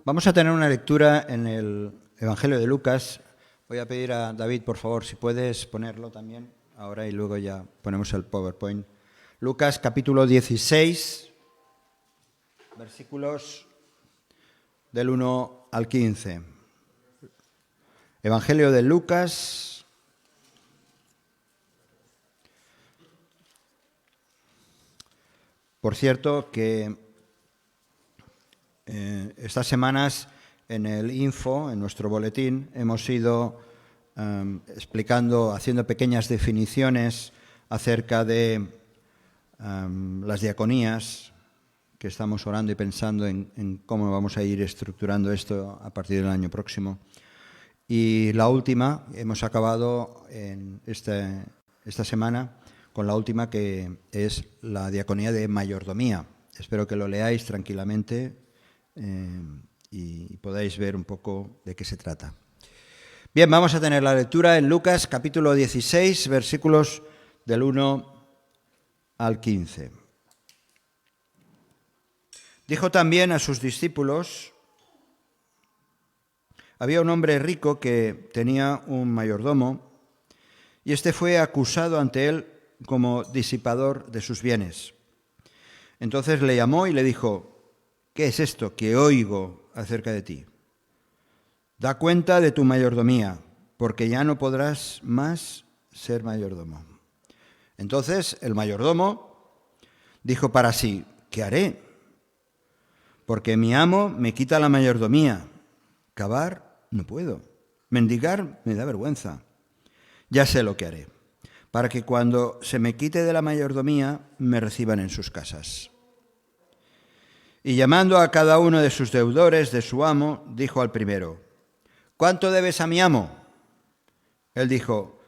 Vamos a tener una lectura en el Evangelio de Lucas. Voy a pedir a David, por favor, si puedes ponerlo también ahora y luego ya ponemos el PowerPoint. Lucas capítulo 16, versículos del 1 al 15. Evangelio de Lucas, por cierto, que estas semanas en el Info, en nuestro boletín, hemos ido explicando, haciendo pequeñas definiciones acerca de las diaconías, que estamos orando y pensando en cómo vamos a ir estructurando esto a partir del año próximo. Y la última, hemos acabado en esta semana con la última, que es la diaconía de mayordomía. Espero que lo leáis tranquilamente y podáis ver un poco de qué se trata. Bien, vamos a tener la lectura en Lucas capítulo 16, versículos del 1 al 15. Dijo también a sus discípulos: había un hombre rico que tenía un mayordomo, y éste fue acusado ante él como disipador de sus bienes. Entonces le llamó y le dijo: ¿qué es esto que oigo acerca de ti? Da cuenta de tu mayordomía, porque ya no podrás más ser mayordomo. Entonces el mayordomo dijo para sí: ¿qué haré? Porque mi amo me quita la mayordomía. Cavar no puedo. Mendigar me da vergüenza. Ya sé lo que haré, para que cuando se me quite de la mayordomía me reciban en sus casas. Y llamando a cada uno de sus deudores de su amo, dijo al primero: ¿cuánto debes a mi amo? Él dijo: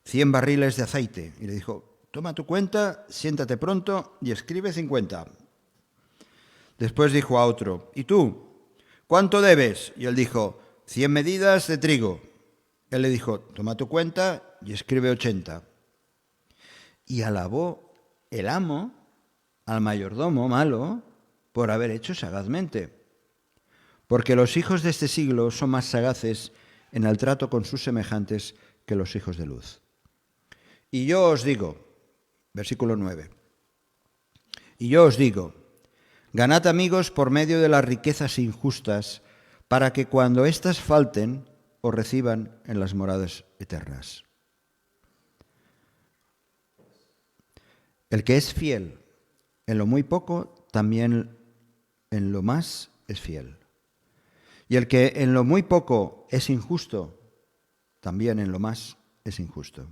100 barriles de aceite. Y le dijo: toma tu cuenta, siéntate pronto y escribe 50. Después dijo a otro: ¿y tú? ¿Cuánto debes? Y él dijo: 100 medidas de trigo. Él le dijo: toma tu cuenta y escribe 80. Y alabó el amo al mayordomo malo por haber hecho sagazmente. Porque los hijos de este siglo son más sagaces en el trato con sus semejantes que los hijos de luz. Y yo os digo, versículo 9, y yo os digo: ganad amigos por medio de las riquezas injustas, para que cuando éstas falten, os reciban en las moradas eternas. El que es fiel en lo muy poco, también en lo más es fiel. Y el que en lo muy poco es injusto, también en lo más es injusto.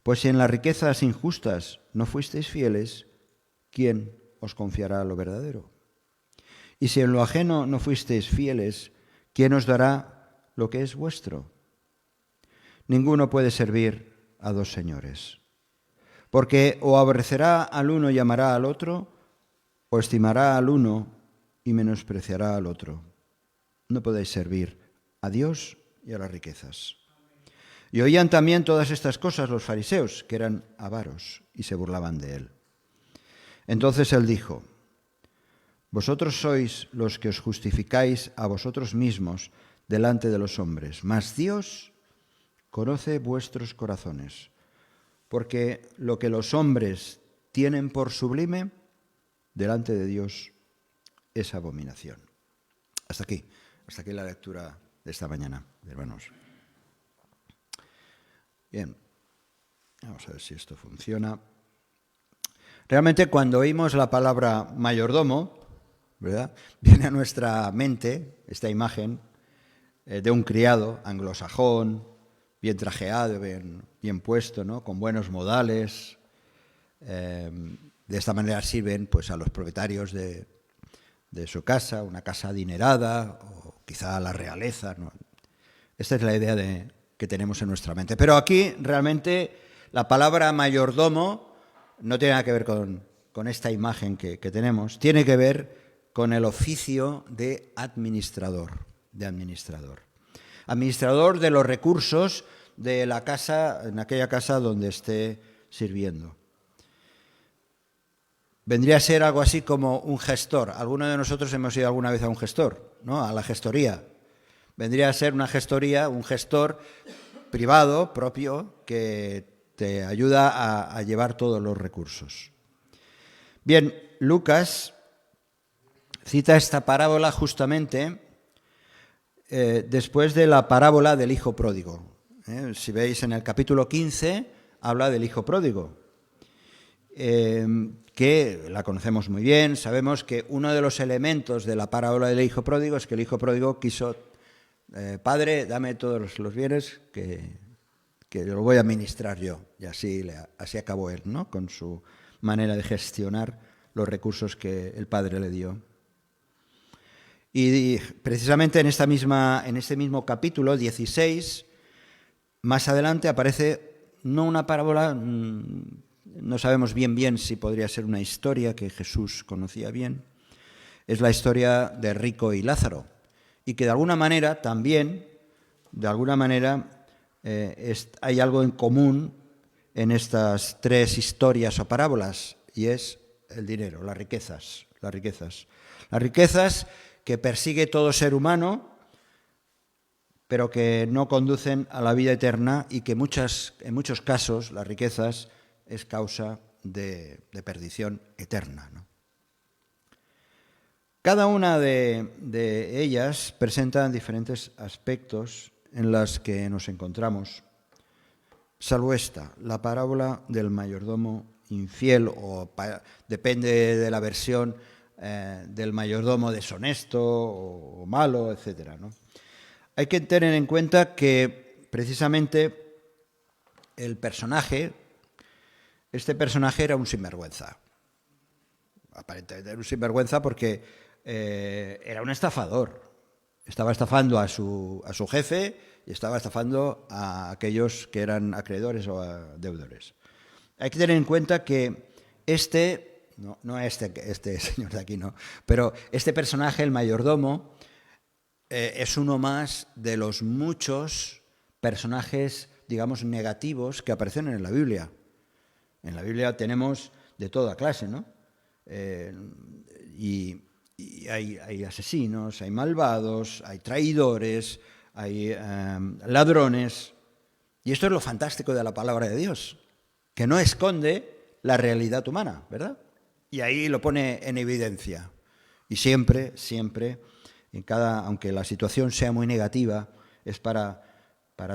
Pues si en las riquezas injustas no fuisteis fieles, ¿quién os confiará lo verdadero? Y si en lo ajeno no fuisteis fieles, ¿quién os dará lo que es vuestro? Ninguno puede servir a dos señores, porque o aborrecerá al uno y amará al otro, o estimará al uno y menospreciará al otro. No podéis servir a Dios y a las riquezas. Y oían también todas estas cosas los fariseos, que eran avaros, y se burlaban de él. Entonces él dijo: vosotros sois los que os justificáis a vosotros mismos delante de los hombres, mas Dios conoce vuestros corazones, porque lo que los hombres tienen por sublime, delante de Dios es abominación. Hasta aquí la lectura de esta mañana, hermanos. Bien, vamos a ver si esto funciona. Realmente cuando oímos la palabra mayordomo, ¿verdad?, viene a nuestra mente esta imagen de un criado anglosajón, bien trajeado, bien puesto, ¿no?, con buenos modales. De esta manera sirven pues a los propietarios de su casa, una casa adinerada, o quizá a la realeza, ¿no? Esta es la idea que tenemos en nuestra mente. Pero aquí realmente la palabra mayordomo no tiene nada que ver con esta imagen que tenemos, tiene que ver con el oficio de administrador. Administrador de los recursos de la casa, en aquella casa donde esté sirviendo. vendría a ser algo así como un gestor. Algunos de nosotros hemos ido alguna vez a un gestor, ¿no? A la gestoría. Vendría a ser una gestoría, un gestor privado, propio, que te ayuda a llevar todos los recursos. Bien, Lucas cita esta parábola justamente después de la parábola del hijo pródigo. Si veis en el capítulo 15, habla del hijo pródigo, que la conocemos muy bien. Sabemos que uno de los elementos de la parábola del hijo pródigo es que el hijo pródigo quiso, Padre, dame todos los bienes que lo voy a administrar yo. Y así acabó él, ¿no? Con su manera de gestionar los recursos que el Padre le dio. Y precisamente en este mismo capítulo 16, más adelante aparece no una parábola, no sabemos bien si podría ser una historia que Jesús conocía bien. Es la historia de Rico y Lázaro, y que de alguna manera hay algo en común en estas tres historias o parábolas, y es el dinero, las riquezas. Las riquezas que persigue todo ser humano, pero que no conducen a la vida eterna, y que en muchos casos las riquezas es causa de perdición eterna, ¿no? Cada una de ellas presenta diferentes aspectos en los que nos encontramos, salvo esta, la parábola del mayordomo infiel, o depende de la versión, del mayordomo deshonesto o malo, etc., ¿no? Hay que tener en cuenta que precisamente este personaje era un sinvergüenza. Aparentemente era un sinvergüenza porque era un estafador. Estaba estafando a su jefe y estaba estafando a aquellos que eran acreedores o deudores. Hay que tener en cuenta que este señor de aquí, no, pero este personaje, el mayordomo, es uno más de los muchos personajes, digamos, negativos que aparecen en la Biblia. En la Biblia tenemos de toda clase, ¿no? Y hay asesinos, hay malvados, hay traidores, hay ladrones. Y esto es lo fantástico de la palabra de Dios, que no esconde la realidad humana, ¿verdad? Y ahí lo pone en evidencia. Y siempre, aunque la situación sea muy negativa, es para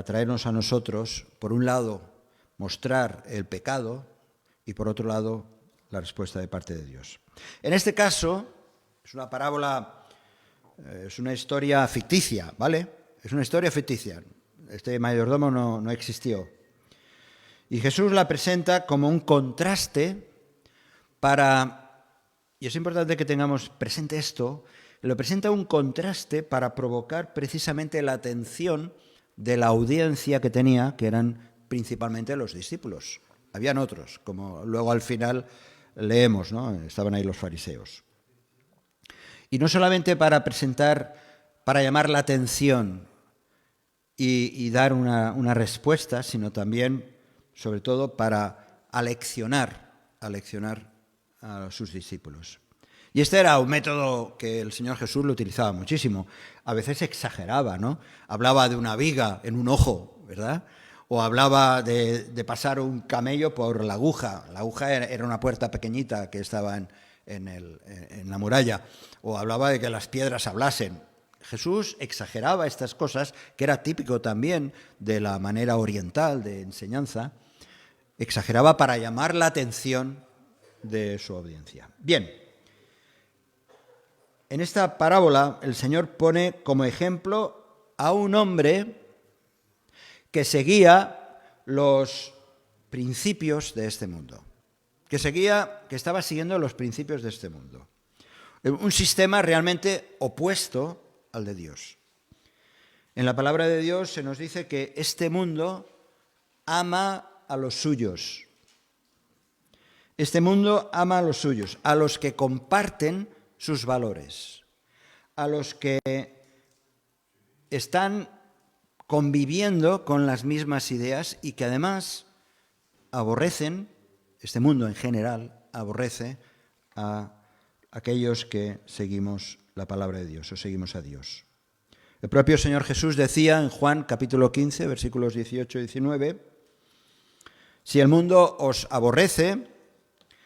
traernos a nosotros, por un lado, mostrar el pecado, y por otro lado, la respuesta de parte de Dios. En este caso, es una parábola, es una historia ficticia, ¿vale? Es una historia ficticia. Este mayordomo no existió. Y Jesús la presenta como un contraste y es importante que tengamos presente esto, lo presenta un contraste para provocar precisamente la atención de la audiencia que tenía, que eran principalmente los discípulos. Habían otros, como luego al final leemos, ¿no? Estaban ahí los fariseos. Y no solamente para llamar la atención y dar una respuesta, sino también, sobre todo, para aleccionar a sus discípulos. Y este era un método que el Señor Jesús lo utilizaba muchísimo. A veces exageraba, ¿no? Hablaba de una viga en un ojo, ¿verdad? O hablaba de pasar un camello por la aguja. La aguja era una puerta pequeñita que estaba en la muralla. O hablaba de que las piedras hablasen. Jesús exageraba estas cosas, que era típico también de la manera oriental de enseñanza. Exageraba para llamar la atención de su audiencia. Bien, en esta parábola el Señor pone como ejemplo a un hombre que seguía los principios de este mundo, que estaba siguiendo los principios de este mundo. Un sistema realmente opuesto al de Dios. En la palabra de Dios se nos dice que este mundo ama a los suyos. Este mundo ama a los suyos, a los que comparten sus valores, a los que están conviviendo con las mismas ideas y que además aborrecen, este mundo en general aborrece a aquellos que seguimos la palabra de Dios o seguimos a Dios. El propio Señor Jesús decía en Juan capítulo 15, versículos 18 y 19, si el mundo os aborrece,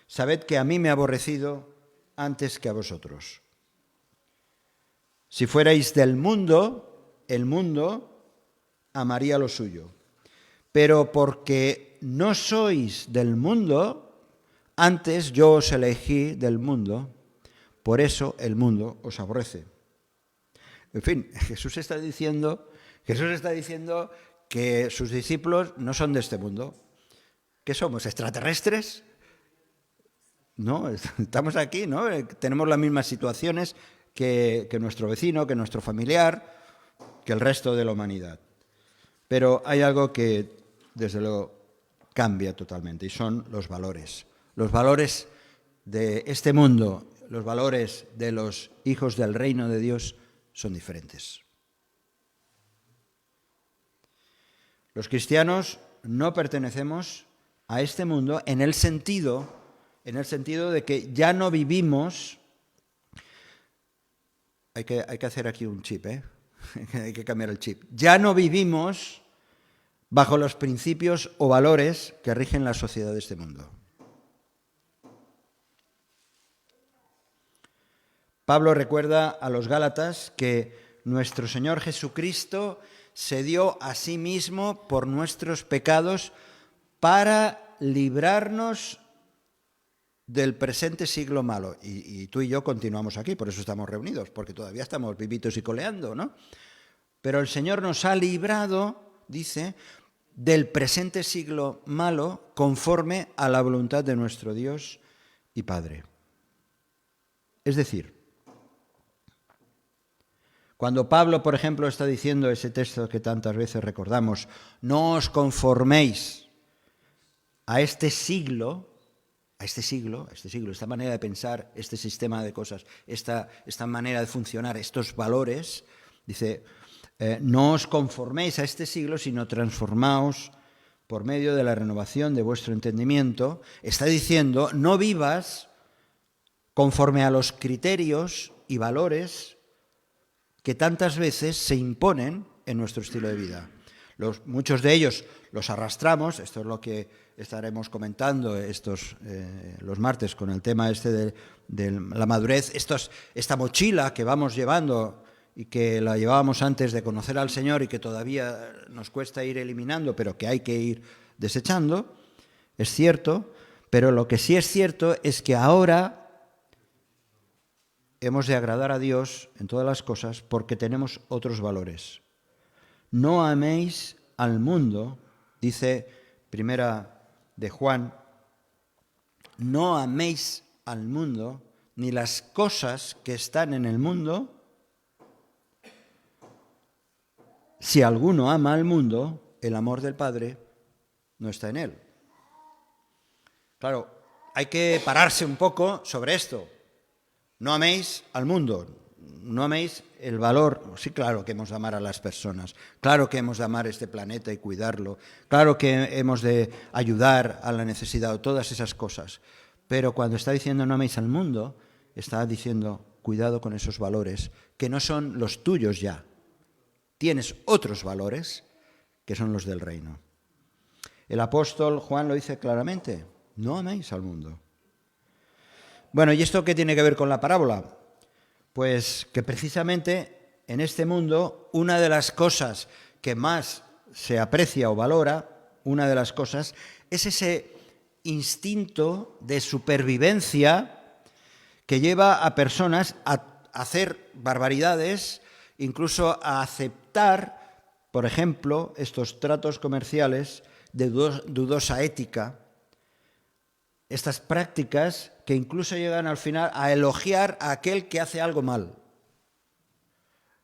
sabed que a mí me ha aborrecido antes que a vosotros. Si fuerais del mundo, el mundo amaría lo suyo. Pero porque no sois del mundo, antes yo os elegí del mundo, por eso el mundo os aborrece. En fin, Jesús está diciendo que sus discípulos no son de este mundo. ¿Qué somos? ¿Extraterrestres? No, estamos aquí, ¿no? Tenemos las mismas situaciones que nuestro vecino, que nuestro familiar, que el resto de la humanidad. Pero hay algo que, desde luego, cambia totalmente, y son los valores. Los valores de este mundo, los valores de los hijos del reino de Dios son diferentes. Los cristianos no pertenecemos a este mundo en el sentido de que ya no vivimos. Hay que hacer aquí un chip, hay que cambiar el chip. Ya no vivimos bajo los principios o valores que rigen la sociedad de este mundo. Pablo recuerda a los Gálatas que nuestro Señor Jesucristo se dio a sí mismo por nuestros pecados para librarnos del presente siglo malo. Y tú y yo continuamos aquí, por eso estamos reunidos, porque todavía estamos vivitos y coleando, ¿no? Pero el Señor nos ha librado, dice, del presente siglo malo conforme a la voluntad de nuestro Dios y Padre. Es decir, cuando Pablo, por ejemplo, está diciendo ese texto que tantas veces recordamos, no os conforméis a este siglo, esta manera de pensar, este sistema de cosas, esta manera de funcionar, estos valores, dice, no os conforméis a este siglo, sino transformaos por medio de la renovación de vuestro entendimiento. Está diciendo, no vivas conforme a los criterios y valores que tantas veces se imponen en nuestro estilo de vida. Muchos de ellos los arrastramos, esto es lo que estaremos comentando los martes con el tema de la madurez, esta mochila que vamos llevando y que la llevábamos antes de conocer al Señor y que todavía nos cuesta ir eliminando, pero que hay que ir desechando, es cierto, pero lo que sí es cierto es que ahora hemos de agradar a Dios en todas las cosas porque tenemos otros valores. No améis al mundo, dice Primera de Juan, no améis al mundo ni las cosas que están en el mundo. Si alguno ama al mundo, el amor del Padre no está en él. Claro, hay que pararse un poco sobre esto. No améis al mundo, no améis el valor. Sí, claro que hemos de amar a las personas, claro que hemos de amar este planeta y cuidarlo, claro que hemos de ayudar a la necesidad, todas esas cosas. Pero cuando está diciendo no améis al mundo, está diciendo cuidado con esos valores que no son los tuyos ya. Tienes otros valores que son los del reino. El apóstol Juan lo dice claramente, no améis al mundo. Bueno, ¿y esto qué tiene que ver con la parábola? Pues que precisamente en este mundo una de las cosas que más se aprecia o valora, una de las cosas, es ese instinto de supervivencia que lleva a personas a hacer barbaridades, incluso a aceptar, por ejemplo, estos tratos comerciales de dudosa ética, estas prácticas que incluso llegan al final a elogiar a aquel que hace algo mal.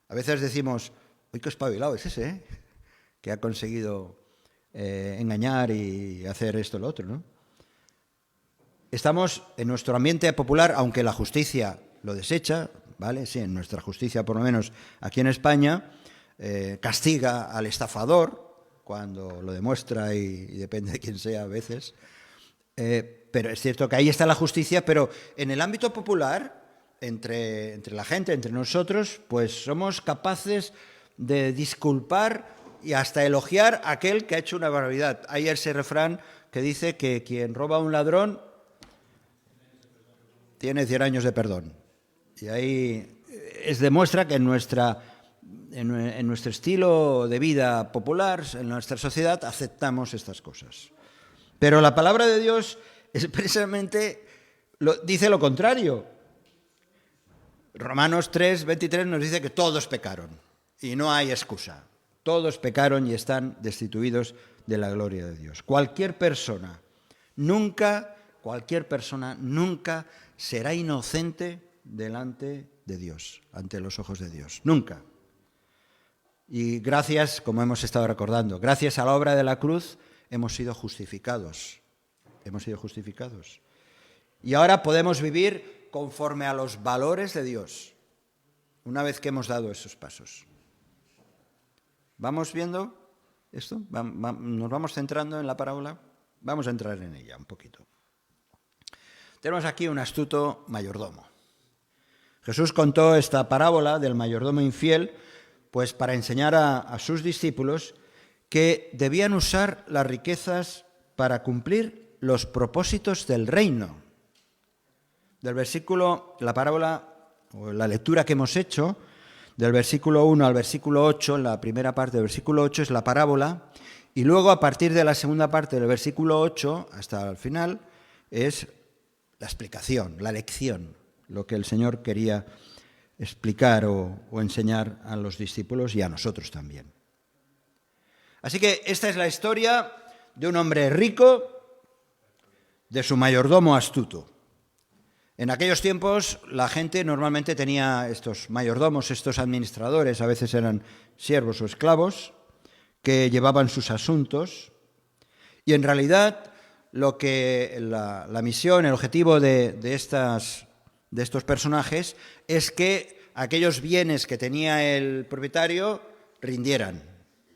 A veces decimos, uy, qué espabilado es ese, que ha conseguido engañar y hacer esto o lo otro, ¿no? Estamos en nuestro ambiente popular, aunque la justicia lo desecha, ¿vale? Sí, en nuestra justicia, por lo menos aquí en España, castiga al estafador cuando lo demuestra y depende de quién sea a veces. pero es cierto que ahí está la justicia, pero en el ámbito popular, entre la gente, entre nosotros, pues somos capaces de disculpar y hasta elogiar a aquel que ha hecho una barbaridad. Hay ese refrán que dice que quien roba a un ladrón tiene 100 años de perdón. Y ahí demuestra que en nuestro estilo de vida popular, en nuestra sociedad, aceptamos estas cosas. Pero la palabra de Dios expresamente dice lo contrario. Romanos 3:23 nos dice que todos pecaron y no hay excusa. Todos pecaron y están destituidos de la gloria de Dios. Cualquier persona nunca será inocente delante de Dios, ante los ojos de Dios. Nunca. Y gracias, como hemos estado recordando, gracias a la obra de la cruz hemos sido justificados. Hemos sido justificados. Y ahora podemos vivir conforme a los valores de Dios, una vez que hemos dado esos pasos. ¿Vamos viendo esto? ¿Nos vamos centrando en la parábola? Vamos a entrar en ella un poquito. Tenemos aquí un astuto mayordomo. Jesús contó esta parábola del mayordomo infiel, pues para enseñar a sus discípulos que debían usar las riquezas para cumplir los propósitos del reino. Del versículo, la parábola o la lectura que hemos hecho, del versículo 1 al versículo 8, la primera parte del versículo 8 es la parábola, y luego a partir de la segunda parte del versículo 8 hasta el final es la explicación, la lección, lo que el Señor quería explicar o enseñar a los discípulos y a nosotros también. Así que esta es la historia de un hombre rico, de su mayordomo astuto. En aquellos tiempos la gente normalmente tenía estos mayordomos, estos administradores, a veces eran siervos o esclavos, que llevaban sus asuntos. Y en realidad lo que la misión, el objetivo de estos personajes es que aquellos bienes que tenía el propietario rindieran.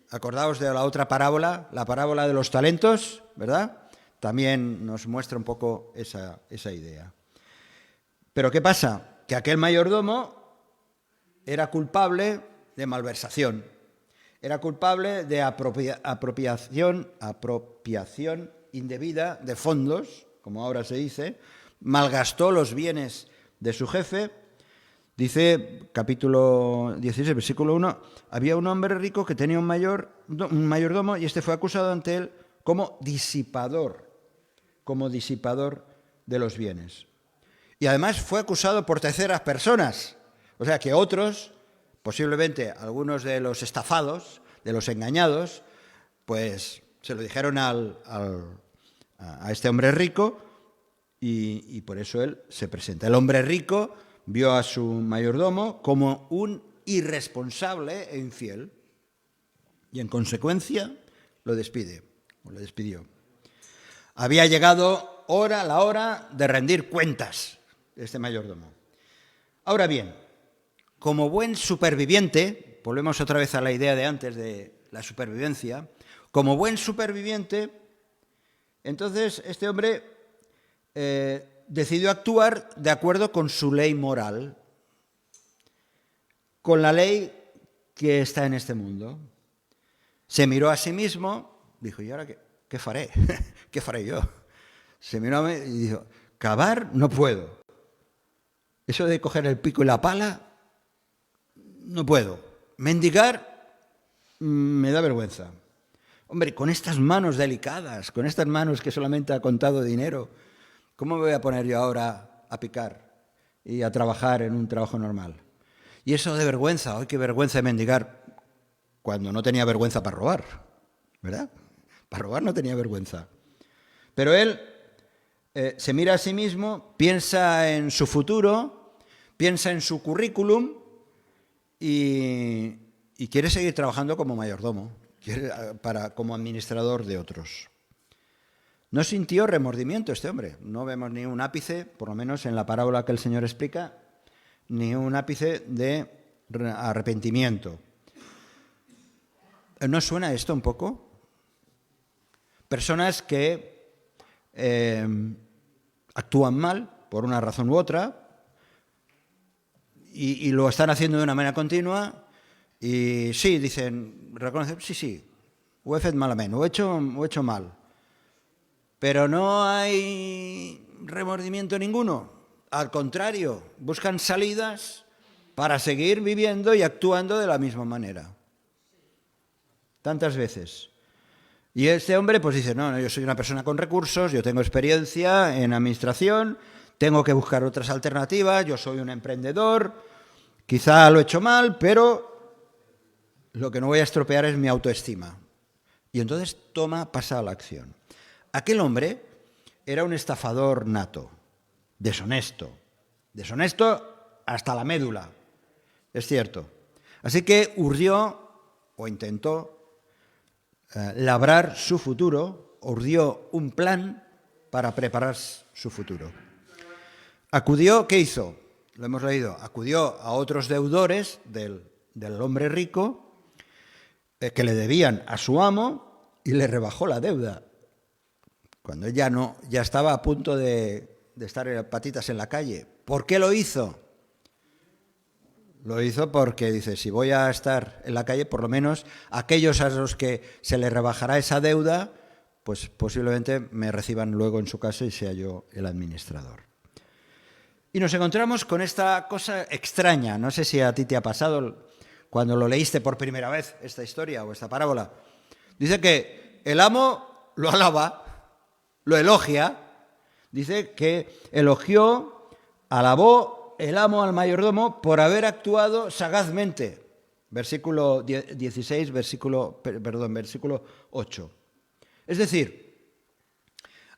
Acordaos de la otra parábola, la parábola de los talentos, ¿verdad? También nos muestra un poco esa idea. Pero ¿qué pasa? Que aquel mayordomo era culpable de malversación, era culpable de apropiación indebida de fondos, como ahora se dice, malgastó los bienes de su jefe. Dice, capítulo 16, versículo 1, había un hombre rico que tenía un mayordomo y este fue acusado ante él como disipador de los bienes. Y además fue acusado por terceras personas. O sea que otros, posiblemente algunos de los estafados, de los engañados, pues se lo dijeron a este hombre rico y por eso él se presenta. El hombre rico vio a su mayordomo como un irresponsable e infiel y en consecuencia lo despidió. Había llegado la hora de rendir cuentas este mayordomo. Ahora bien, como buen superviviente, volvemos otra vez a la idea de antes de la supervivencia, como buen superviviente, entonces este hombre decidió actuar de acuerdo con su ley moral, con la ley que está en este mundo. Se miró a sí mismo, dijo, ¿y ahora qué faré? ¿Qué faré yo? Se miró a mí y dijo, cavar no puedo. Eso de coger el pico y la pala, no puedo. Mendigar, me da vergüenza. Hombre, con estas manos delicadas, con estas manos que solamente ha contado dinero, ¿cómo me voy a poner yo ahora a picar y a trabajar en un trabajo normal? Y eso de vergüenza, ¡ay, qué vergüenza de mendigar! Cuando no tenía vergüenza para robar, ¿verdad? Para robar no tenía vergüenza. Pero él se mira a sí mismo, piensa en su futuro, piensa en su currículum y quiere seguir trabajando como mayordomo, como administrador de otros. No sintió remordimiento este hombre, no vemos ni un ápice, por lo menos en la parábola que el Señor explica, ni un ápice de arrepentimiento. ¿No suena esto un poco? Personas que actúan mal por una razón u otra y lo están haciendo de una manera continua y sí, dicen, reconocen, sí, ho he fet malament, ho he hecho mal. Pero no hay remordimiento ninguno. Al contrario, buscan salidas para seguir viviendo y actuando de la misma manera. Tantas veces. Y este hombre pues dice, no, yo soy una persona con recursos, yo tengo experiencia en administración, tengo que buscar otras alternativas, yo soy un emprendedor, quizá lo he hecho mal, pero lo que no voy a estropear es mi autoestima. Y entonces pasa a la acción. Aquel hombre era un estafador nato, deshonesto hasta la médula, es cierto. Así que urdió o intentó labrar su futuro, urdió un plan para preparar su futuro. Acudió, ¿qué hizo? Lo hemos leído, acudió a otros deudores del hombre rico que le debían a su amo y le rebajó la deuda. Cuando él ya estaba a punto de estar patitas en la calle. ¿Por qué lo hizo? Lo hizo porque dice, si voy a estar en la calle, por lo menos aquellos a los que se les rebajará esa deuda, pues posiblemente me reciban luego en su casa y sea yo el administrador. Y nos encontramos con esta cosa extraña. No sé si a ti te ha pasado cuando lo leíste por primera vez, esta historia o esta parábola. Dice que el amo lo alaba, lo elogia, dice que alabó el amo al mayordomo por haber actuado sagazmente. Versículo 16, versículo 8. Es decir,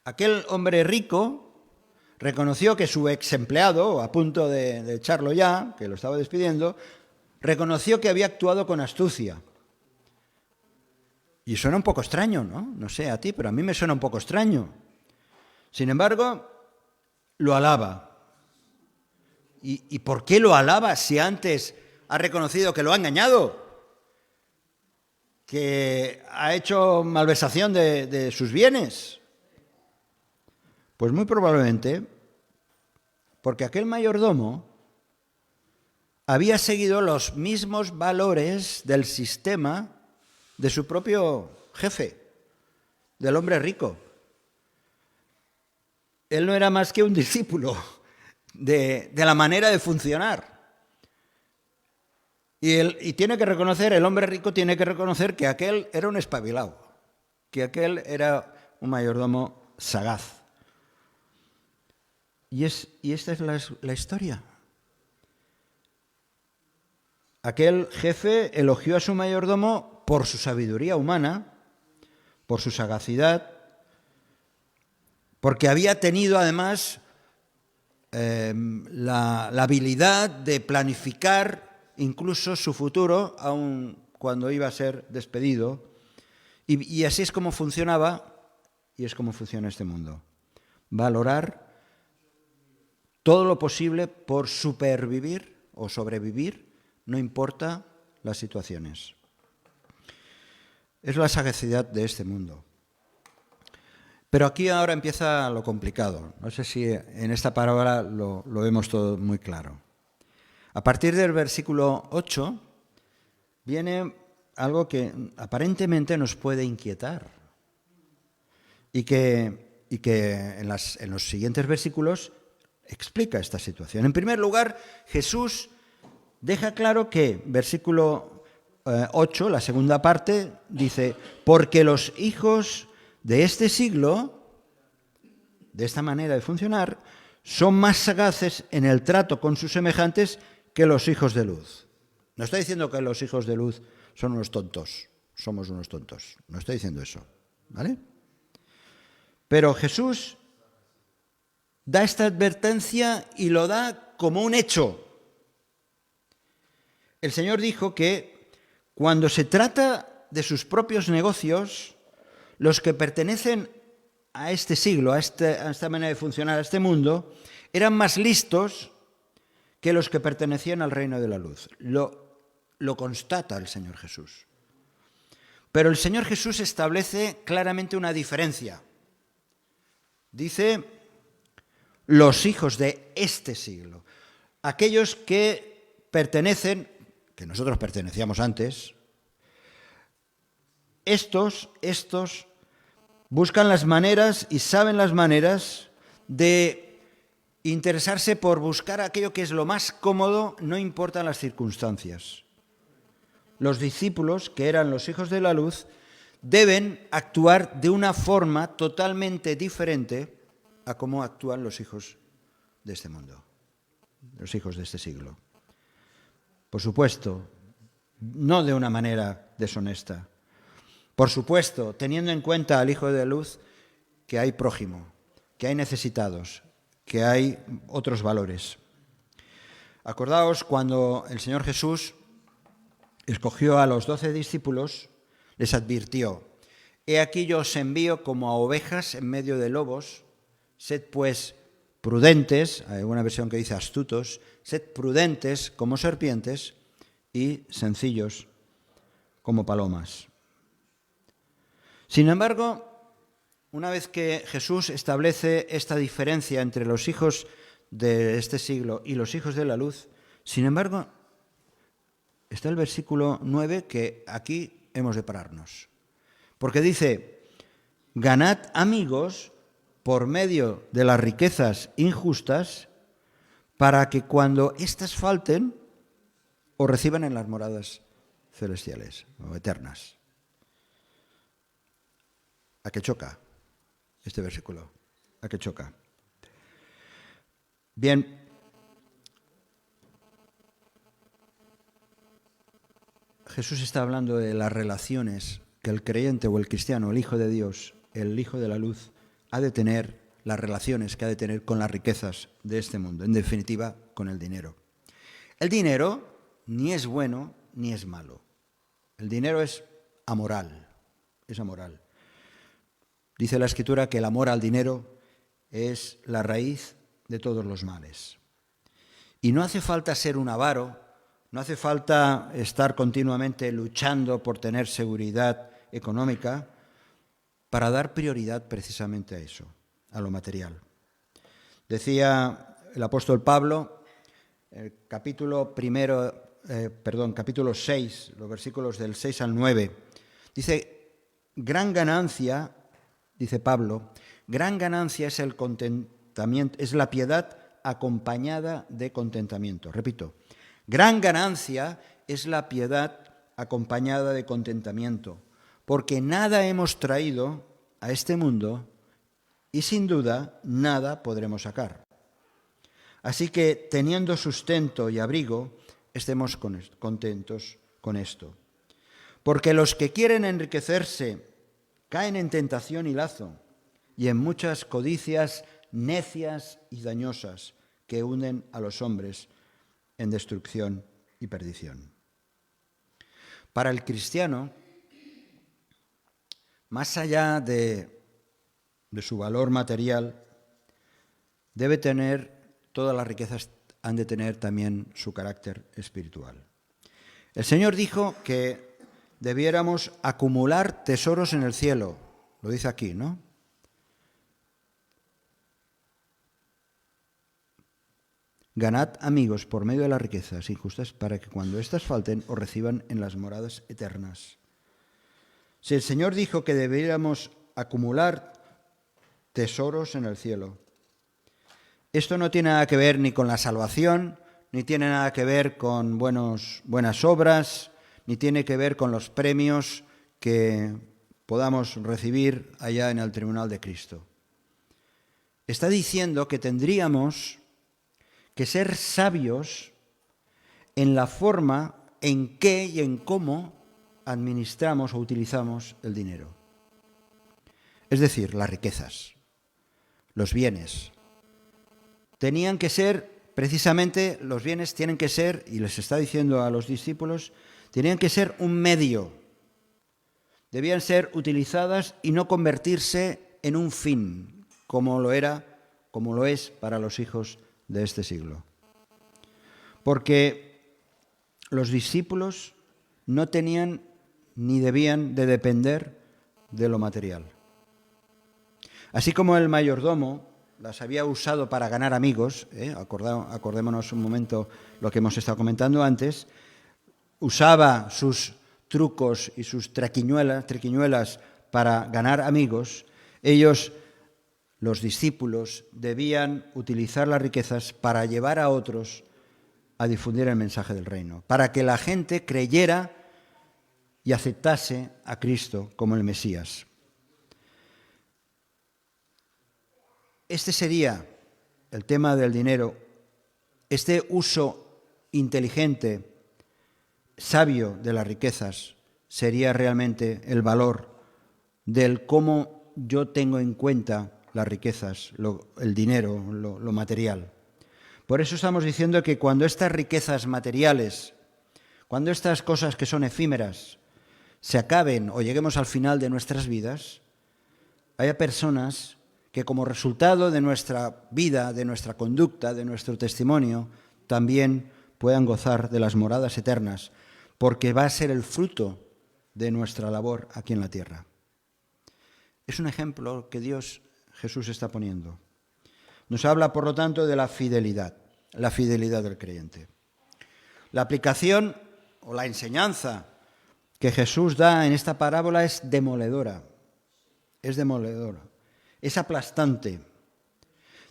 aquel hombre rico reconoció que su ex empleado, a punto de echarlo ya, que lo estaba despidiendo, reconoció que había actuado con astucia. Y suena un poco extraño, ¿no? No sé a ti, pero a mí me suena un poco extraño. Sin embargo, lo alaba. ¿Y por qué lo alaba si antes ha reconocido que lo ha engañado? Que ha hecho malversación de sus bienes. Pues muy probablemente porque aquel mayordomo había seguido los mismos valores del sistema de su propio jefe, del hombre rico. Él no era más que un discípulo de la manera de funcionar. Y tiene que reconocer, el hombre rico tiene que reconocer que aquel era un espabilado, que aquel era un mayordomo sagaz. Y esta es la historia. Aquel jefe elogió a su mayordomo por su sabiduría humana, por su sagacidad, porque había tenido además la habilidad de planificar incluso su futuro, aun cuando iba a ser despedido. Y así es como funcionaba y es como funciona este mundo. Valorar todo lo posible por supervivir o sobrevivir, no importa las situaciones. Es la sagacidad de este mundo. Pero aquí ahora empieza lo complicado. No sé si en esta parábola lo vemos todo muy claro. A partir del versículo 8 viene algo que aparentemente nos puede inquietar y que en los siguientes versículos explica esta situación. En primer lugar, Jesús deja claro que, versículo 8, la segunda parte, dice, porque los hijos de este siglo, de esta manera de funcionar, son más sagaces en el trato con sus semejantes que los hijos de luz. No está diciendo que los hijos de luz son unos tontos, somos unos tontos. No está diciendo eso, ¿vale? Pero Jesús da esta advertencia y lo da como un hecho. El Señor dijo que cuando se trata de sus propios negocios, los que pertenecen a este siglo, a esta manera de funcionar, a este mundo, eran más listos que los que pertenecían al reino de la luz. Lo constata el Señor Jesús. Pero el Señor Jesús establece claramente una diferencia. Dice, los hijos de este siglo, aquellos que pertenecen, que nosotros pertenecíamos antes, estos buscan las maneras y saben las maneras de interesarse por buscar aquello que es lo más cómodo, no importan las circunstancias. Los discípulos, que eran los hijos de la luz, deben actuar de una forma totalmente diferente a cómo actúan los hijos de este mundo, los hijos de este siglo. Por supuesto, no de una manera deshonesta. Por supuesto, teniendo en cuenta al hijo de la luz que hay prójimo, que hay necesitados, que hay otros valores. Acordaos cuando el Señor Jesús escogió a los 12 discípulos, les advirtió: he aquí yo os envío como a ovejas en medio de lobos, sed pues prudentes, hay una versión que dice astutos, sed prudentes como serpientes y sencillos como palomas. Sin embargo, una vez que Jesús establece esta diferencia entre los hijos de este siglo y los hijos de la luz, sin embargo, está el versículo 9 que aquí hemos de pararnos. Porque dice: ganad amigos por medio de las riquezas injustas, para que cuando éstas falten, os reciban en las moradas celestiales o eternas. ¿A qué choca este versículo? ¿A qué choca? Bien, Jesús está hablando de las relaciones que el creyente o el cristiano, el hijo de Dios, el hijo de la luz, ha de tener, las relaciones que ha de tener con las riquezas de este mundo, en definitiva, con el dinero. El dinero ni es bueno ni es malo. El dinero es amoral, es amoral. Dice la Escritura que el amor al dinero es la raíz de todos los males. Y no hace falta ser un avaro, no hace falta estar continuamente luchando por tener seguridad económica para dar prioridad precisamente a eso, a lo material. Decía el apóstol Pablo, capítulo 6, los versículos del 6 al 9, dice: gran ganancia, dice Pablo, gran ganancia es el contentamiento, es la piedad acompañada de contentamiento. Repito, gran ganancia es la piedad acompañada de contentamiento, porque nada hemos traído a este mundo y sin duda nada podremos sacar. Así que, teniendo sustento y abrigo, estemos contentos con esto. Porque los que quieren enriquecerse caen en tentación y lazo, y en muchas codicias necias y dañosas que hunden a los hombres en destrucción y perdición. Para el cristiano, más allá de su valor material, debe tener, todas las riquezas han de tener también su carácter espiritual. El Señor dijo que debiéramos acumular tesoros en el cielo, lo dice aquí, ¿no? Ganad amigos por medio de las riquezas injustas, para que cuando éstas falten os reciban en las moradas eternas. Si el Señor dijo que deberíamos acumular tesoros en el cielo, esto no tiene nada que ver ni con la salvación, ni tiene nada que ver con buenas obras, ni tiene que ver con los premios que podamos recibir allá en el tribunal de Cristo. Está diciendo que tendríamos que ser sabios en la forma en qué y en cómo administramos o utilizamos el dinero. Es decir, las riquezas, los bienes. Tenían que ser, precisamente, los bienes tienen que ser, y les está diciendo a los discípulos, tenían que ser un medio. Debían ser utilizadas y no convertirse en un fin, como lo es para los hijos de este siglo. Porque los discípulos no tenían ni debían de depender de lo material. Así como el mayordomo las había usado para ganar amigos, acordémonos un momento lo que hemos estado comentando antes, usaba sus trucos y sus triquiñuelas para ganar amigos. Ellos, los discípulos, debían utilizar las riquezas para llevar a otros a difundir el mensaje del reino, para que la gente creyera y aceptase a Cristo como el Mesías. Este sería el tema del dinero, este uso inteligente, sabio de las riquezas, sería realmente el valor del cómo yo tengo en cuenta las riquezas, el dinero, lo material. Por eso estamos diciendo que cuando estas riquezas materiales, cuando estas cosas que son efímeras, se acaben o lleguemos al final de nuestras vidas, haya personas que como resultado de nuestra vida, de nuestra conducta, de nuestro testimonio, también puedan gozar de las moradas eternas, porque va a ser el fruto de nuestra labor aquí en la tierra. Es un ejemplo que Jesús está poniendo. Nos habla, por lo tanto, de la fidelidad del creyente. La aplicación o la enseñanza que Jesús da en esta parábola es demoledora, es aplastante.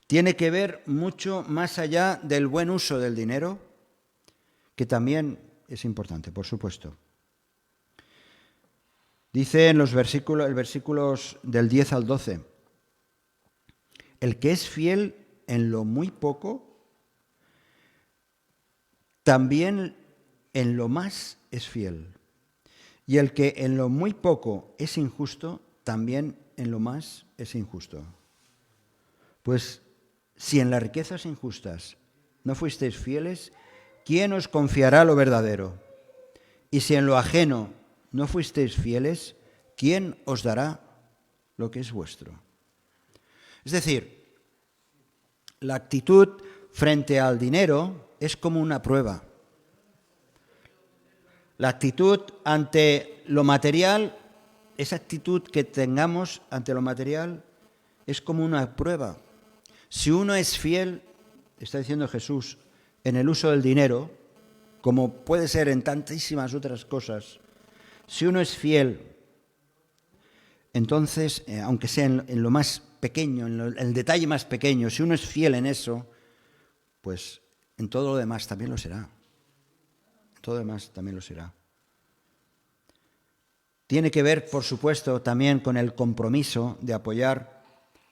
Tiene que ver mucho más allá del buen uso del dinero, que también es importante, por supuesto. Dice en los versículos del 10 al 12, el que es fiel en lo muy poco, también en lo más es fiel. Y el que en lo muy poco es injusto, también en lo más es injusto. Pues si en las riquezas injustas no fuisteis fieles, ¿quién os confiará lo verdadero? Y si en lo ajeno no fuisteis fieles, ¿quién os dará lo que es vuestro? Es decir, la actitud frente al dinero es como una prueba. La actitud ante lo material, esa actitud que tengamos ante lo material, es como una prueba. Si uno es fiel, está diciendo Jesús, en el uso del dinero, como puede ser en tantísimas otras cosas, si uno es fiel, entonces, aunque sea en lo más pequeño, en el detalle más pequeño, si uno es fiel en eso, pues en todo lo demás también lo será. En todo lo demás también lo será. Tiene que ver, por supuesto, también con el compromiso de apoyar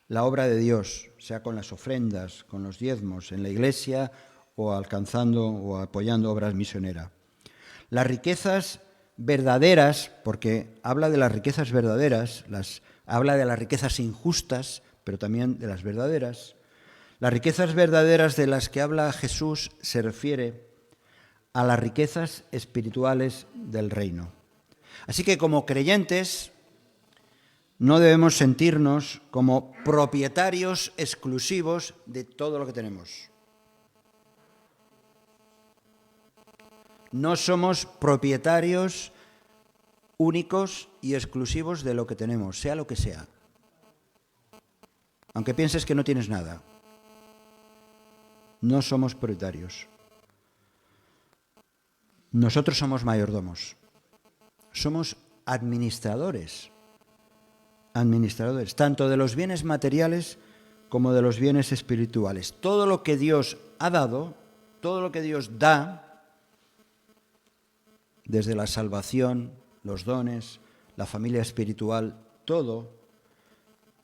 la obra de Dios, sea con las ofrendas, con los diezmos, en la iglesia o alcanzando o apoyando obras misioneras. Las riquezas verdaderas, porque habla de las riquezas verdaderas, habla de las riquezas injustas, pero también de las verdaderas. Las riquezas verdaderas de las que habla Jesús se refiere a las riquezas espirituales del reino. Así que como creyentes no debemos sentirnos como propietarios exclusivos de todo lo que tenemos. No somos propietarios únicos y exclusivos de lo que tenemos, sea lo que sea. Aunque pienses que no tienes nada, no somos propietarios. Nosotros somos mayordomos. Somos administradores, tanto de los bienes materiales como de los bienes espirituales. Todo lo que Dios ha dado, todo lo que Dios da, desde la salvación, los dones, la familia espiritual, todo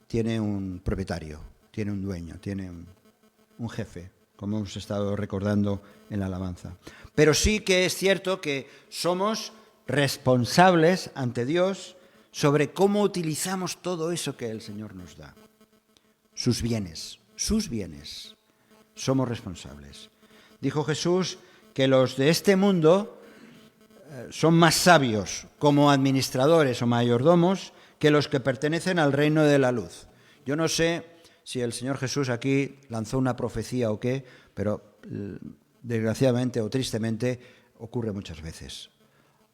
tiene un propietario, tiene un dueño, tiene un jefe, como hemos estado recordando en la alabanza. Pero sí que es cierto que somos responsables ante Dios sobre cómo utilizamos todo eso que el Señor nos da. Sus bienes. Somos responsables. Dijo Jesús que los de este mundo son más sabios como administradores o mayordomos que los que pertenecen al reino de la luz. Yo no sé si el Señor Jesús aquí lanzó una profecía o qué, pero desgraciadamente o tristemente ocurre muchas veces.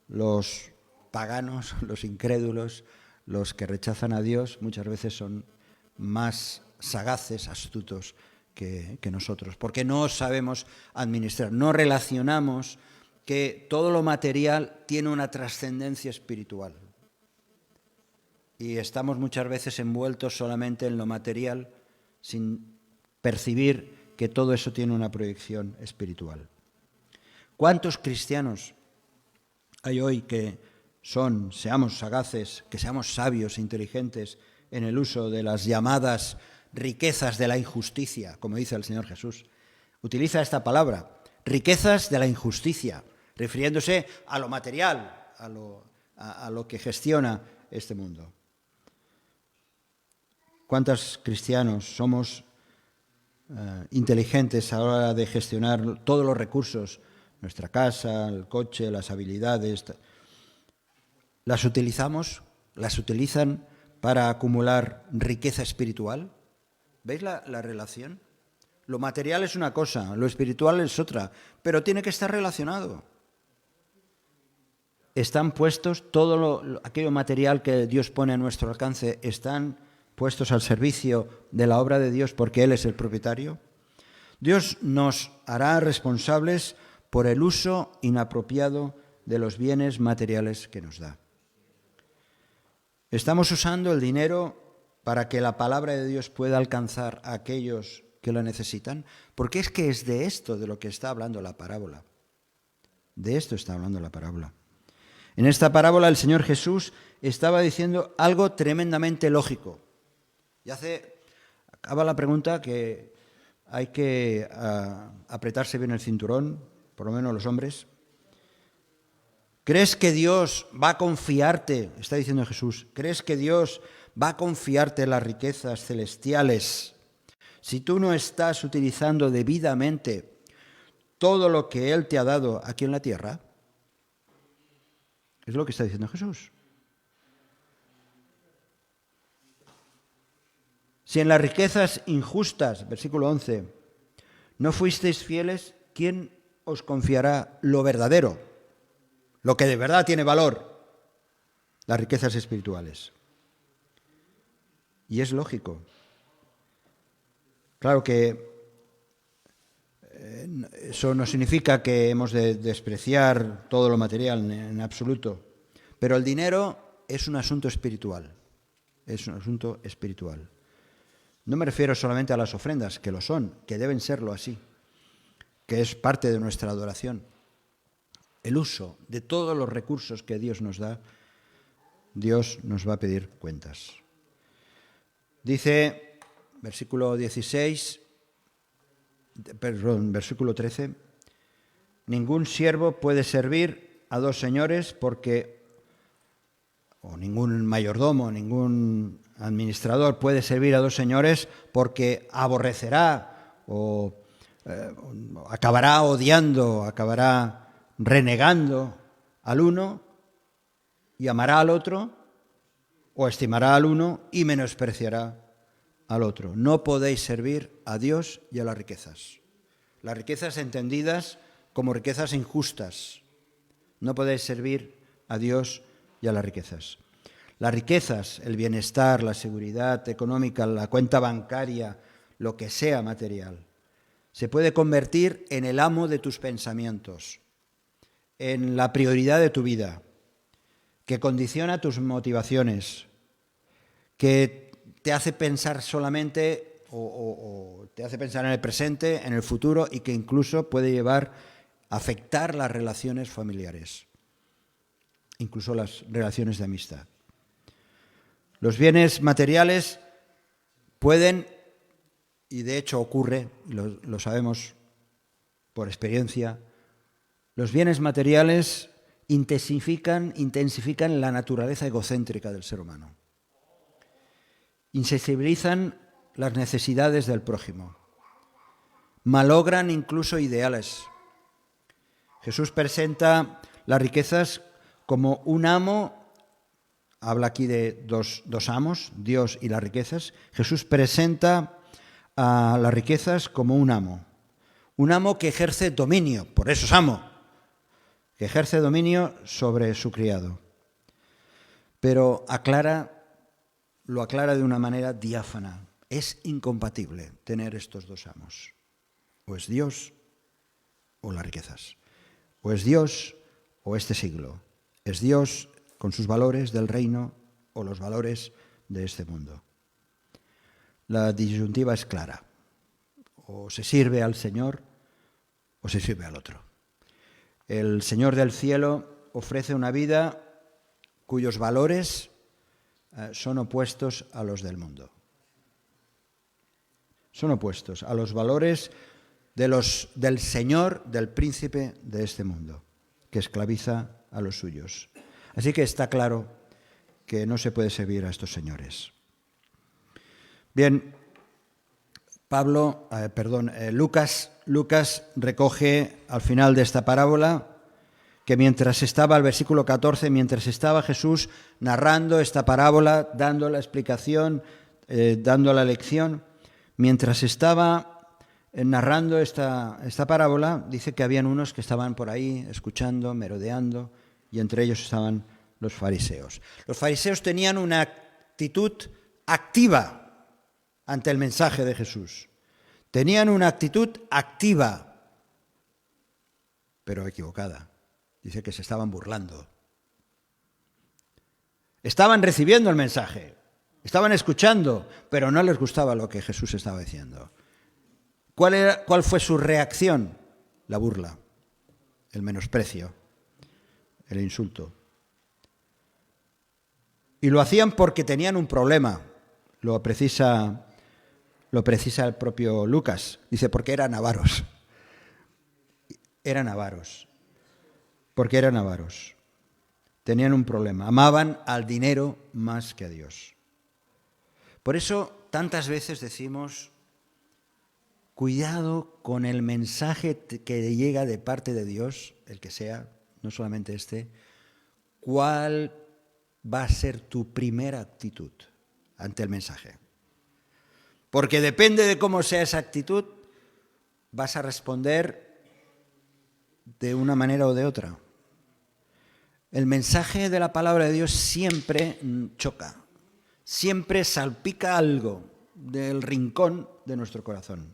Los paganos, los incrédulos, los que rechazan a Dios, muchas veces son más sagaces, astutos que nosotros, porque no sabemos administrar, no relacionamos que todo lo material tiene una trascendencia espiritual. Y estamos muchas veces envueltos solamente en lo material sin percibir que todo eso tiene una proyección espiritual. ¿Cuántos cristianos hay hoy que seamos sagaces, que seamos sabios e inteligentes en el uso de las llamadas riquezas de la injusticia, como dice el Señor Jesús? Utiliza esta palabra, riquezas de la injusticia, refiriéndose a lo material, a lo que gestiona este mundo. ¿Cuántos cristianos somos inteligentes a la hora de gestionar todos los recursos, nuestra casa, el coche, las habilidades? ¿Las utilizamos? ¿Las utilizan para acumular riqueza espiritual? ¿Veis la relación? Lo material es una cosa, lo espiritual es otra, pero tiene que estar relacionado. Están puestos, aquello material que Dios pone a nuestro alcance, están puestos al servicio de la obra de Dios porque Él es el propietario. Dios nos hará responsables por el uso inapropiado de los bienes materiales que nos da. Estamos usando el dinero para que la palabra de Dios pueda alcanzar a aquellos que lo necesitan, porque es que es de esto de lo que está hablando la parábola. De esto está hablando la parábola. En esta parábola el Señor Jesús estaba diciendo algo tremendamente lógico. Y acaba la pregunta que hay que apretarse bien el cinturón, por lo menos los hombres. ¿Crees que Dios va a confiarte? Está diciendo Jesús. ¿Crees que Dios va a confiarte las riquezas celestiales si tú no estás utilizando debidamente todo lo que Él te ha dado aquí en la tierra? Es lo que está diciendo Jesús. Si en las riquezas injustas, versículo 11, no fuisteis fieles, ¿quién os confiará lo verdadero? Lo que de verdad tiene valor, las riquezas espirituales. Y es lógico. Claro que eso no significa que hemos de despreciar todo lo material en absoluto, pero el dinero es un asunto espiritual. Es un asunto espiritual. No me refiero solamente a las ofrendas, que lo son, que deben serlo así, que es parte de nuestra adoración. El uso de todos los recursos que Dios nos da, Dios nos va a pedir cuentas. Dice, versículo 13, ningún siervo puede servir a dos señores o ningún mayordomo, ningún administrador puede servir a dos señores porque aborrecerá o acabará odiando, acabará renegando al uno y amará al otro, o estimará al uno y menospreciará al otro. No podéis servir a Dios y a las riquezas. Las riquezas entendidas como riquezas injustas. No podéis servir a Dios y a las riquezas. Las riquezas, el bienestar, la seguridad económica, la cuenta bancaria, lo que sea material, se puede convertir en el amo de tus pensamientos, en la prioridad de tu vida, que condiciona tus motivaciones, que te hace pensar solamente o te hace pensar en el presente, en el futuro, y que incluso puede afectar las relaciones familiares, incluso las relaciones de amistad. Los bienes materiales pueden, y de hecho ocurre, lo sabemos por experiencia, los bienes materiales intensifican la naturaleza egocéntrica del ser humano. Insensibilizan las necesidades del prójimo. Malogran incluso ideales. Jesús presenta las riquezas como un amo. Habla aquí de dos amos, Dios y las riquezas. Jesús presenta a las riquezas como un amo que ejerce dominio, por eso es amo, que ejerce dominio sobre su criado. Pero lo aclara de una manera diáfana. Es incompatible tener estos dos amos. O es Dios o las riquezas. O es Dios o este siglo. Es Dios con sus valores del reino o los valores de este mundo. La disyuntiva es clara. O se sirve al Señor o se sirve al otro. El Señor del cielo ofrece una vida cuyos valores son opuestos a los del mundo. Son opuestos a los valores del Señor, del príncipe de este mundo, que esclaviza a los suyos. Así que está claro que no se puede servir a estos señores. Bien, Lucas recoge al final de esta parábola que mientras estaba, el versículo 14, mientras estaba Jesús narrando esta parábola, dando la explicación, dando la lección, mientras estaba narrando esta parábola, dice que habían unos que estaban por ahí escuchando, merodeando, y entre ellos estaban los fariseos. Los fariseos tenían una actitud activa ante el mensaje de Jesús. Tenían una actitud activa, pero equivocada. Dice que se estaban burlando. Estaban recibiendo el mensaje, estaban escuchando, pero no les gustaba lo que Jesús estaba diciendo. ¿Cuál fue su reacción? La burla, el menosprecio, el insulto. Y lo hacían porque tenían un problema. Lo precisa el propio Lucas. Dice, porque eran avaros. Eran avaros. Porque eran avaros. Tenían un problema. Amaban al dinero más que a Dios. Por eso tantas veces decimos, cuidado con el mensaje que llega de parte de Dios, el que sea, no solamente este, ¿cuál va a ser tu primera actitud ante el mensaje? Porque depende de cómo sea esa actitud, vas a responder de una manera o de otra. El mensaje de la palabra de Dios siempre choca, siempre salpica algo del rincón de nuestro corazón.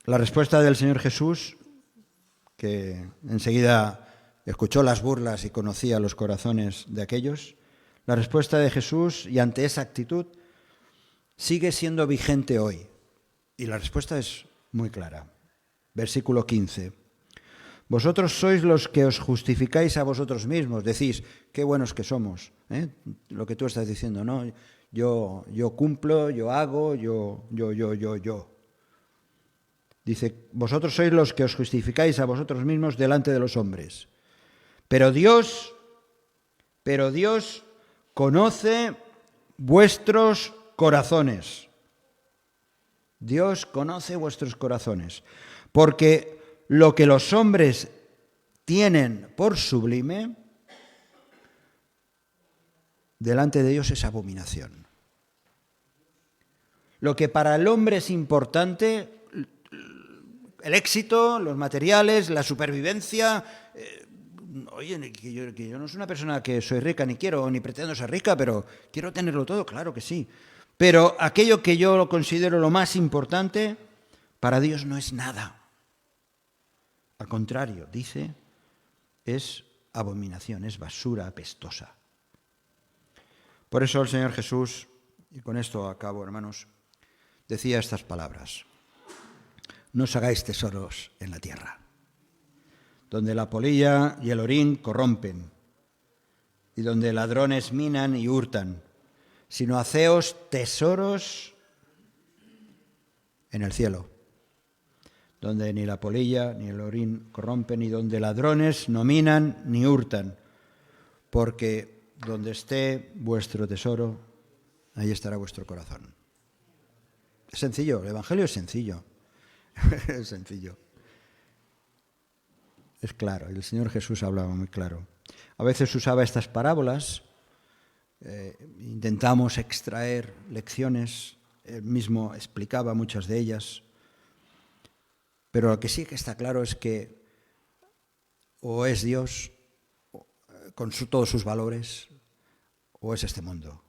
La respuesta del Señor Jesús, que enseguida escuchó las burlas y conocía los corazones de aquellos, la respuesta de Jesús y ante esa actitud sigue siendo vigente hoy. Y la respuesta es muy clara. Versículo 15. Vosotros sois los que os justificáis a vosotros mismos. Decís, qué buenos que somos. Lo que tú estás diciendo, ¿no? Yo cumplo, yo hago, yo. Dice, vosotros sois los que os justificáis a vosotros mismos delante de los hombres. Pero Dios conoce vuestros corazones. Dios conoce vuestros corazones. Porque lo que los hombres tienen por sublime, delante de Dios es abominación. Lo que para el hombre es importante, el éxito, los materiales, la supervivencia. Oye, que yo no soy una persona que soy rica, ni quiero, ni pretendo ser rica, pero quiero tenerlo todo, claro que sí. Pero aquello que yo lo considero lo más importante, para Dios no es nada. Al contrario, dice, es abominación, es basura apestosa. Por eso el Señor Jesús, y con esto acabo, hermanos, decía estas palabras. No os hagáis tesoros en la tierra, donde la polilla y el orín corrompen, y donde ladrones minan y hurtan, sino haceos tesoros en el cielo, donde ni la polilla ni el orín corrompen, y donde ladrones no minan ni hurtan, porque donde esté vuestro tesoro, ahí estará vuestro corazón. Es sencillo, el Evangelio es sencillo. Es sencillo. Es claro, el Señor Jesús hablaba muy claro. A veces usaba estas parábolas, intentamos extraer lecciones, él mismo explicaba muchas de ellas, pero lo que sí que está claro es que o es Dios con todos sus valores, o es este mundo.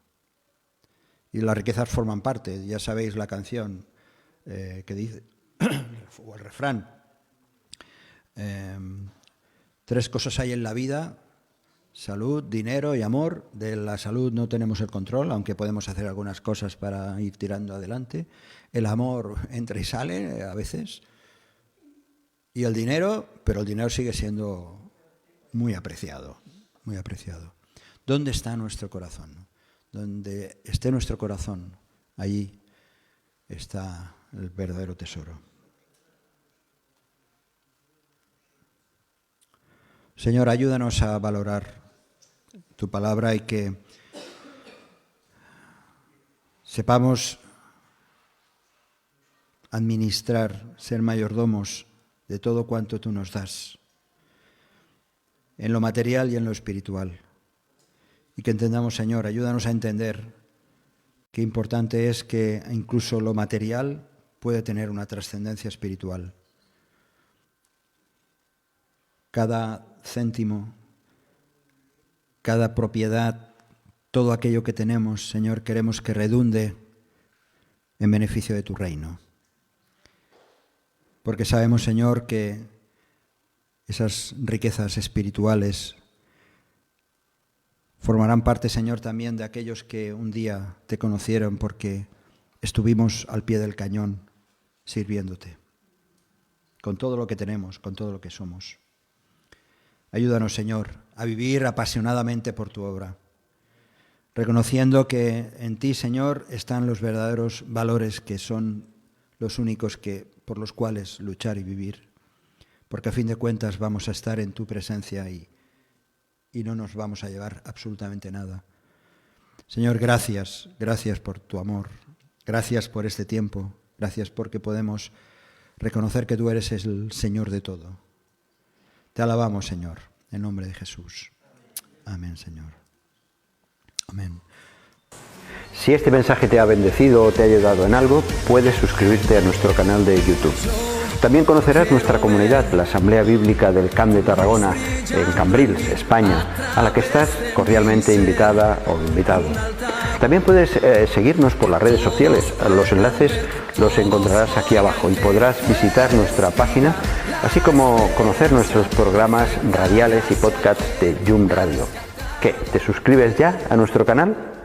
Y las riquezas forman parte. Ya sabéis la canción que dice, o el refrán. 3 cosas hay en la vida: salud, dinero y amor. De la salud no tenemos el control, aunque podemos hacer algunas cosas para ir tirando adelante. El amor entra y sale a veces. Y el dinero, pero el dinero sigue siendo muy apreciado, muy apreciado. ¿Dónde está nuestro corazón? Donde esté nuestro corazón, allí está el verdadero tesoro. Señor, ayúdanos a valorar tu palabra y que sepamos administrar, ser mayordomos de todo cuanto tú nos das, en lo material y en lo espiritual. Y que entendamos, Señor, ayúdanos a entender qué importante es que incluso lo material puede tener una trascendencia espiritual. Cada céntimo, cada propiedad, todo aquello que tenemos, Señor, queremos que redunde en beneficio de tu reino. Porque sabemos, Señor, que esas riquezas espirituales formarán parte, Señor, también de aquellos que un día te conocieron porque estuvimos al pie del cañón sirviéndote, con todo lo que tenemos, con todo lo que somos. Ayúdanos, Señor, a vivir apasionadamente por tu obra, reconociendo que en ti, Señor, están los verdaderos valores que son los únicos por los cuales luchar y vivir, porque a fin de cuentas vamos a estar en tu presencia y no nos vamos a llevar absolutamente nada. Señor, gracias por tu amor, gracias por este tiempo, gracias porque podemos reconocer que tú eres el Señor de todo. Te alabamos, Señor, en nombre de Jesús. Amén, Señor. Amén. Si este mensaje te ha bendecido o te ha ayudado en algo, puedes suscribirte a nuestro canal de YouTube. También conocerás nuestra comunidad, la Asamblea Bíblica del Camp de Tarragona, en Cambrils, España, a la que estás cordialmente invitada o invitado. También puedes seguirnos por las redes sociales. Los enlaces los encontrarás aquí abajo y podrás visitar nuestra página, así como conocer nuestros programas radiales y podcasts de Yum Radio. ¿Qué? ¿Te suscribes ya a nuestro canal?